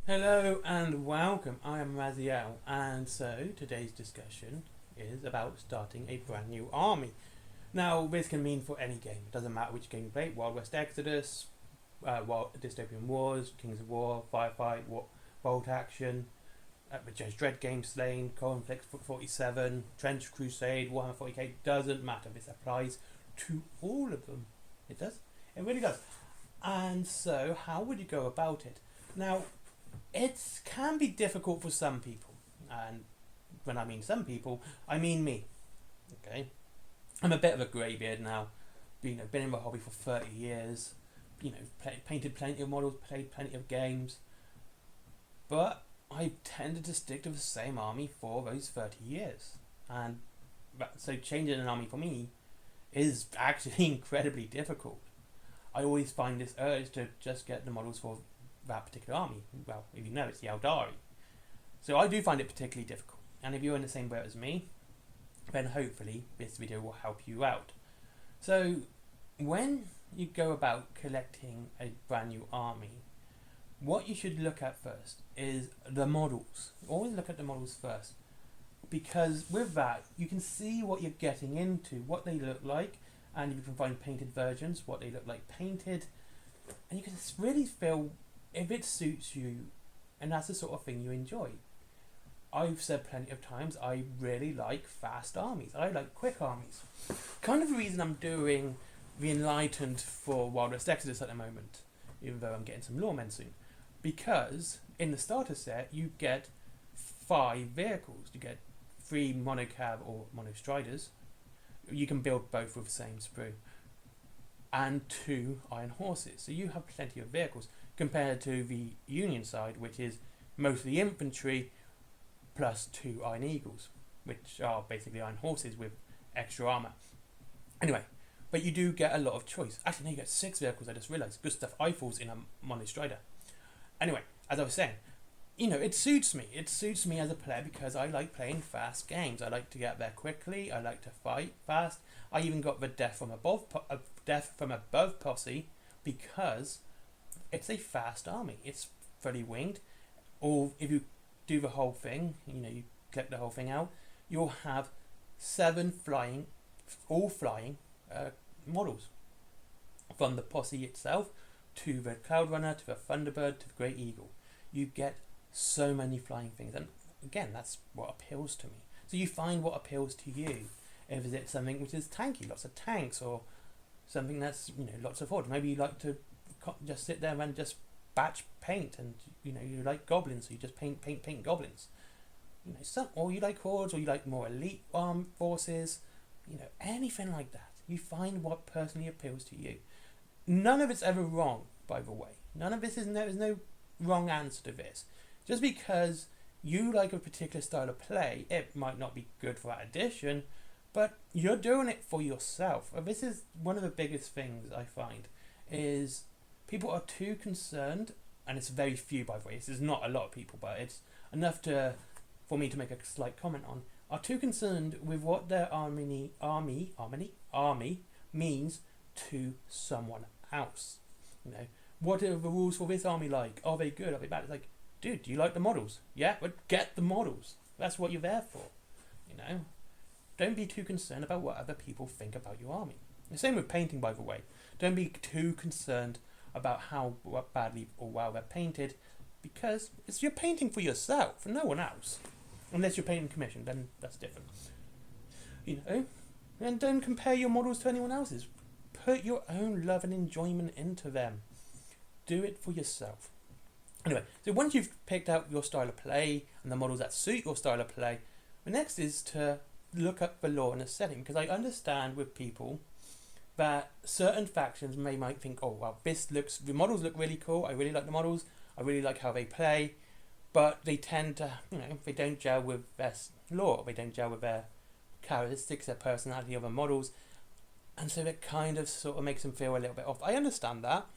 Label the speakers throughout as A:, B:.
A: Hello and welcome. I am Raziel, and so today's discussion is about starting a brand new army. Now, this can mean for any game. It doesn't matter which game you play. Wild West Exodus, Dystopian Wars, Kings of War, Firefight, Bolt Action, Judge Dredd Game Slain, Conflict 47, Trench Crusade, Warhammer 40k. Doesn't matter. This applies to all of them. It does. It really does. And so, how would you go about it? Now, it can be difficult for some people, and when I mean some people, I mean me. Okay, I'm a bit of a greybeard now. Been in my hobby for 30 years. Painted plenty of models, played plenty of games, but I tended to stick to the same army for those 30 years, and so changing an army for me is actually incredibly difficult. I always find this urge to just get the models for that particular army. Well, if you know, it's the Eldari. So I do find it particularly difficult. And if you're in the same boat as me, then hopefully this video will help you out. So when you go about collecting a brand new army, what you should look at first is the models. Always look at the models first, because with that you can see what you're getting into, what they look like, and you can find painted versions, what they look like painted, and you can really feel if it suits you and that's the sort of thing you enjoy. I've said plenty of times I really like fast armies. I like quick armies. Kind of the reason I'm doing the Enlightened for Wild West Exodus at the moment, even though I'm getting some lawmen soon, because in the starter set you get 5 vehicles. You get 3 monocab or monostriders. You can build both with the same sprue, and 2 iron horses. So you have plenty of vehicles compared to the Union side, which is mostly infantry plus 2 iron eagles, which are basically iron horses with extra armor. Anyway, but you do get a lot of choice. Actually, no, you get 6 vehicles. I just realised. Gustav Eiffel's in a monostrider. Anyway, as I was saying, it suits me. It suits me as a player because I like playing fast games. I like to get there quickly. I like to fight fast. I even got the death from above posse because it's a fast army. It's fully winged. Or if you do the whole thing, you collect the whole thing out, you'll have 7 all flying models. From the posse itself, to the Cloud Runner, to the Thunderbird, to the Great Eagle. You get so many flying things. And again, that's what appeals to me. So you find what appeals to you. If it's something which is tanky, lots of tanks, or something that's, lots of horde. Maybe you like to just sit there and just batch paint, and you like goblins, so you just paint goblins. Or you like hordes, or you like more elite forces. Anything like that. You find what personally appeals to you. None of it's ever wrong, by the way. None of this there's no wrong answer to this. Just because you like a particular style of play, it might not be good for that edition, but you're doing it for yourself. And this is one of the biggest things I find, is people are too concerned, and it's very few, by the way, this is not a lot of people, but it's enough for me to make a slight comment on, are too concerned with what their army means to someone else. What are the rules for this army like? Are they good? Are they bad? It's like, dude, do you like the models? Yeah, but get the models. That's what you're there for. Don't be too concerned about what other people think about your army. The same with painting, by the way. Don't be too concerned about how badly or well they're painted, because you're painting for yourself, for no one else. Unless you're painting commission, then that's different. And don't compare your models to anyone else's. Put your own love and enjoyment into them. Do it for yourself. Anyway, so once you've picked out your style of play and the models that suit your style of play, the next is to look up the lore and the setting, because I understand with people that certain factions might think, oh well, the models look really cool, I really like the models, I really like how they play, but they tend to, they don't gel with their lore, they don't gel with their characteristics, their personality of the models, and so that kind of sort of makes them feel a little bit off. I understand that,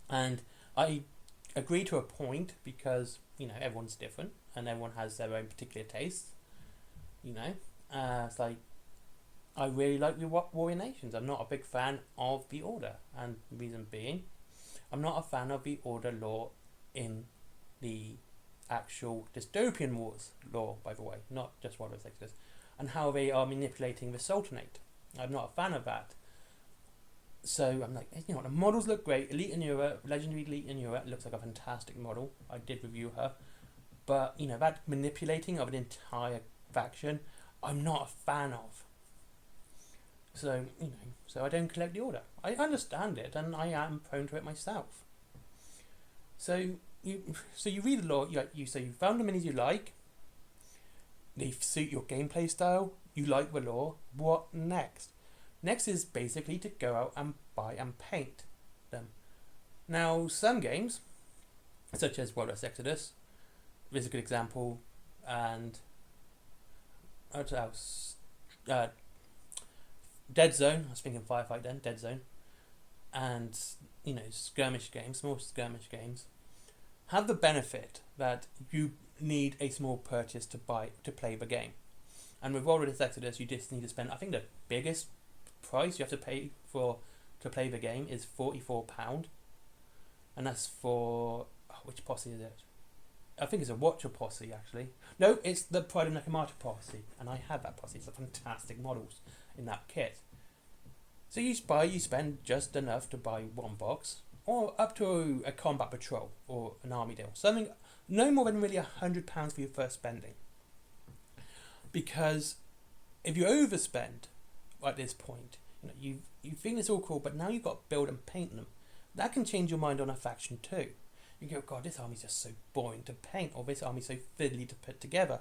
A: and I agree to a point, because everyone's different and everyone has their own particular tastes. It's like, I really like the Warrior Nations. I'm not a big fan of the Order, and the reason being, I'm not a fan of the Order lore in the actual dystopian wars lore, by the way, not just Warlords Exodus, and how they are manipulating the Sultanate. I'm not a fan of that. So I'm like, you know what, the models look great. Elite Anura, Legendary Elite Anura looks like a fantastic model. I did review her. But, you know, that manipulating of an entire faction, I'm not a fan of. So, you know, so I don't collect the order. I understand it, and I am prone to it myself. So you read the lore, you found the minis you like, they suit your gameplay style, you like the lore, what next? Next is basically to go out and buy and paint them. Now, some games, such as Warlords Exodus, is a good example, and what else? Dead Zone, I was thinking Firefight then, Dead Zone, and, you know, skirmish games, small skirmish games, have the benefit that you need a small purchase to play the game. And with Warlords Exodus, you just need to spend, I think the biggest price you have to pay to play the game is £44, and that's for which posse is it? I think it's a Watcher posse, actually. No, it's the Pride of Nakamata posse, and I had that posse. It's a fantastic models in that kit. So you spend just enough to buy one box, or up to a combat patrol or an army deal. Something no more than really £100 for your first spending. Because if you overspend at this point, you know, you think it's all cool, but now you've got to build and paint them. That can change your mind on a faction too. You go, God, this army's just so boring to paint, or this army's so fiddly to put together.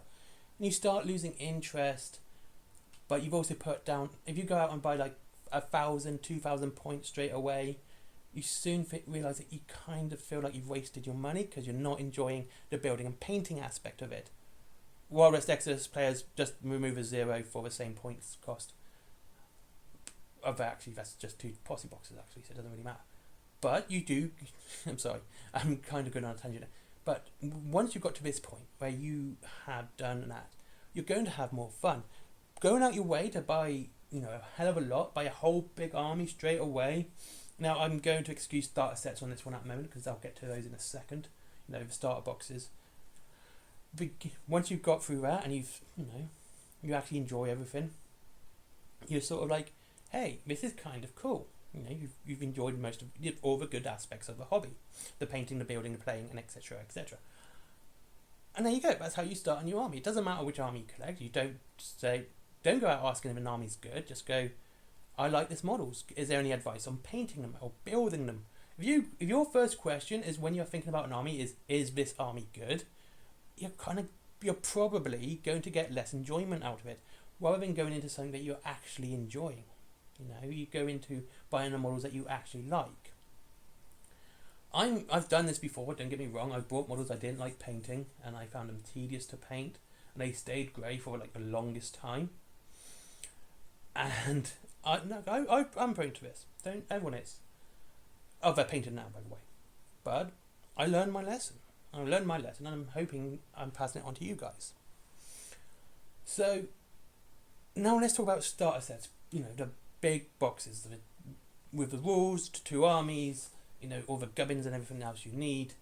A: And you start losing interest, but you've also put down, if you go out and buy like 1,000, 2,000 points straight away, you soon realise that you kind of feel like you've wasted your money because you're not enjoying the building and painting aspect of it. Warlords Exodus players just remove a 0 for the same points cost. Actually, that's just 2 posse boxes actually, so it doesn't really matter. But you do, I'm sorry, I'm kind of going on a tangent. But once you've got to this point where you have done that, you're going to have more fun. Going out your way to buy, you know, a hell of a lot, buy a whole big army straight away. Now, I'm going to excuse starter sets on this one at the moment because I'll get to those in a second. You know, the starter boxes. Once you've got through that and you actually enjoy everything, you're sort of like, hey, this is kind of cool. You know, you've enjoyed all the good aspects of the hobby, the painting, the building, the playing, and etc., etc. And there you go. That's how you start a new army. It doesn't matter which army you collect. You don't go out asking if an army's good. Just go, I like this models. Is there any advice on painting them or building them? If your first question is when you're thinking about an army is this army good? You're probably going to get less enjoyment out of it, rather than going into something that you're actually enjoying. You know, you go into buying the models that you actually like. I've done this before, don't get me wrong. I've bought models I didn't like painting, and I found them tedious to paint, and they stayed grey for like the longest time. And I'm prone to this. Everyone is. Oh, they're painted now, by the way. But I learned my lesson. And I'm hoping I'm passing it on to you guys. So now let's talk about starter sets. You know, the big boxes with the rules, 2 armies, you know, all the gubbins and everything else you need.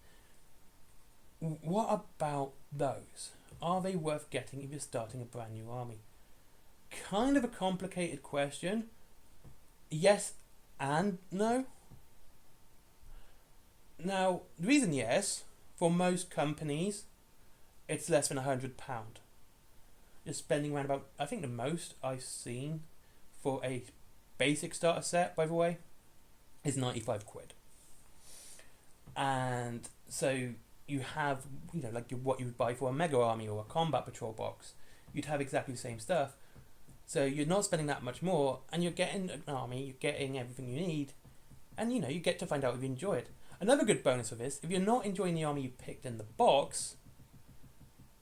A: What about those? Are they worth getting if you're starting a brand new army? Kind of a complicated question. Yes and no. Now, the reason yes, for most companies, it's less than £100. You're spending around about, I think the most I've seen for a basic starter set, by the way, is 95 quid. And so you have, you know, like what you would buy for a mega army or a combat patrol box. You'd have exactly the same stuff. So you're not spending that much more, and you're getting an army, you're getting everything you need, and you know, you get to find out if you enjoy it. Another good bonus of this, if you're not enjoying the army you picked in the box,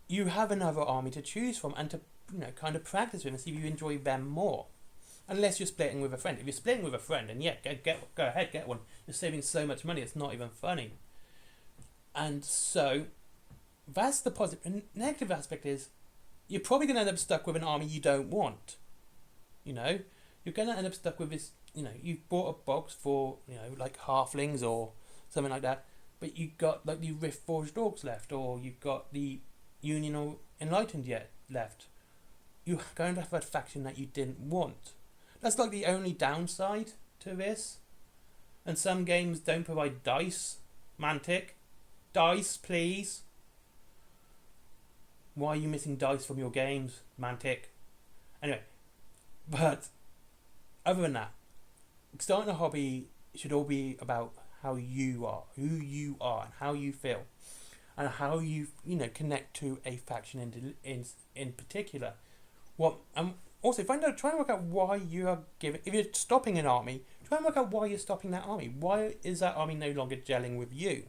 A: you have another army to choose from and to, you know, kind of practice with and see if you enjoy them more. Unless you're splitting with a friend. If you're splitting with a friend, and yeah, go ahead, get one. You're saving so much money, it's not even funny. And so, that's the positive. And negative aspect is, you're probably going to end up stuck with an army you don't want. You know, you're going to end up stuck with this, you know, you've bought a box for, you know, like halflings or something like that, but you've got like the Rift Forged Orcs left, or you've got the Union or Enlightened yet left. You're going to have a faction that you didn't want. That's like the only downside to this. And some games don't provide dice. Mantic. Dice, please. Why are you missing dice from your games, Mantic? Anyway, but other than that, starting a hobby should all be about how you are, who you are, and how you feel, and how you connect to a faction in particular. Also try and work out why you are giving. If you're stopping an army, try and work out why you're stopping that army. Why is that army no longer gelling with you?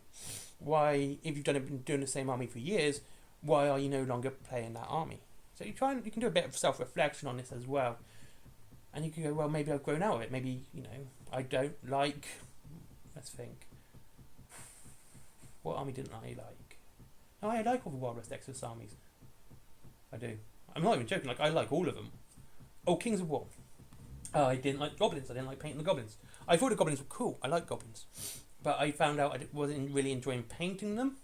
A: Why, if you've been doing the same army for years, why are you no longer playing that army? So you can do a bit of self-reflection on this as well, and you can go, well, maybe I've grown out of it. Maybe I don't like. Let's think. What army didn't I like? No, I like all the Wild West Exodus armies. I do. I'm not even joking. Like, I like all of them. Oh, Kings of War. I didn't like goblins. I didn't like painting the goblins. I thought the goblins were cool. I like goblins, but I found out I wasn't really enjoying painting them.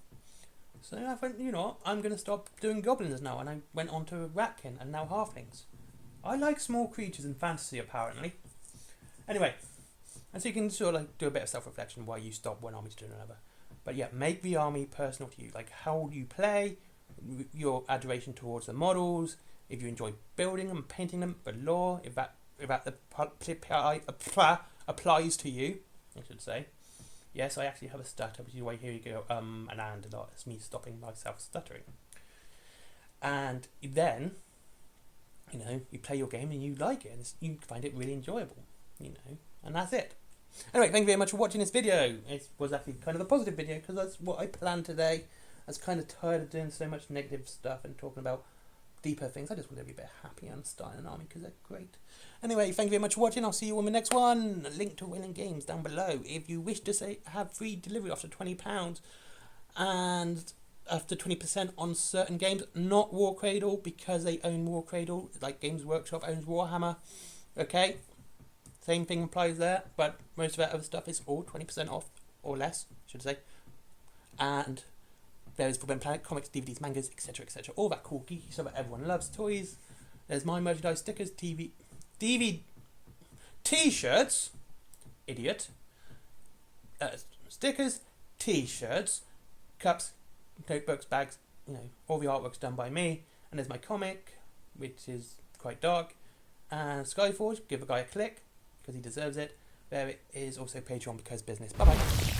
A: So I went, I'm going to stop doing goblins now, and I went on to Ratkin and now halflings. I like small creatures in fantasy, apparently. Anyway, and so you can sort of like do a bit of self-reflection why you stop one army to do another. But yeah, make the army personal to you. Like, how do you play, your adoration towards the models, if you enjoy building them, painting them, the lore, if that applies to you, I should say. Yes, I actually have a stutter, which is why here you go, and a lot. It's me stopping myself stuttering. And then, you play your game and you like it, and you find it really enjoyable, and that's it. Anyway, thank you very much for watching this video. It was actually kind of a positive video, because that's what I planned today. I was kind of tired of doing so much negative stuff and talking about deeper things. I just want to be a bit happy and starting an army, because they're great. Anyway, thank you very much for watching. I'll see you on the next one. Link to Winning Games down below. If you wish to have free delivery after £20 and after 20% on certain games, not War Cradle, because they own War Cradle, like Games Workshop owns Warhammer. Okay, same thing applies there, but most of that other stuff is all 20% off, or less, should I say. And there is Forbidden Planet, comics, DVDs, mangas, etc., etc. All that cool geeky stuff that everyone loves. Toys. There's my merchandise, stickers, DVD, T-shirts. Idiot. Stickers, T-shirts, cups, notebooks, bags. All the artwork's done by me. And there's my comic, which is quite dark. And Skyforge, give a guy a click, because he deserves it. There it is, also Patreon, because business. Bye bye.